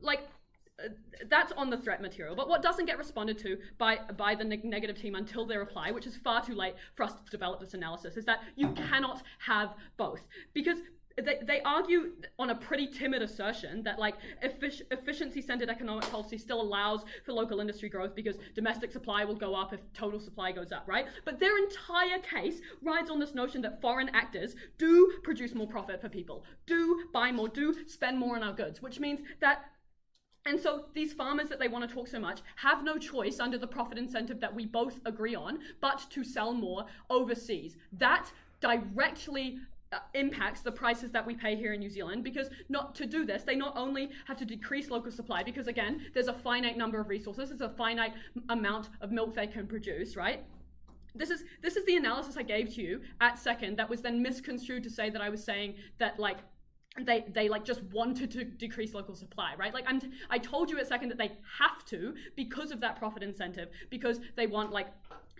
like, that's on the threat material. But what doesn't get responded to by the negative team until their reply, which is far too late for us to develop this analysis, is that you cannot have both. Because they argue on a pretty timid assertion that like efficiency-centered economic policy still allows for local industry growth because domestic supply will go up if total supply goes up, right? But their entire case rides on this notion that foreign actors do produce more profit for people, do buy more, do spend more on our goods, which means that. And so these farmers that they want to talk so much have no choice under the profit incentive that we both agree on, but to sell more overseas. That directly impacts the prices that we pay here in New Zealand, because not to do this, they not only have to decrease local supply, because again, there's a finite number of resources, there's a finite amount of milk they can produce, right? This is the analysis I gave to you at second that was then misconstrued to say that I was saying that like they like just wanted to decrease local supply, right? Like I told you at second that they have to because of that profit incentive, because they want like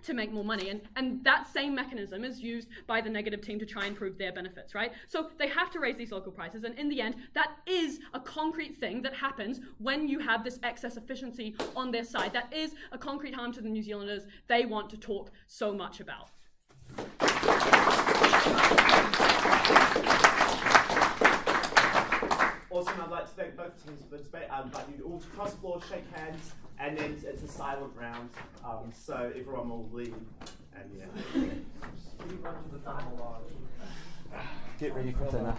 to make more money, and that same mechanism is used by the negative team to try and prove their benefits, right? So they have to raise these local prices, and in the end, that is a concrete thing that happens when you have this excess efficiency on their side. That is a concrete harm to the New Zealanders they want to talk so much about. Awesome, I'd like to thank both teams for the debate. I invite you all to cross floor, shake hands, and then it's a silent round, so everyone will leave, and yeah. Get ready for dinner.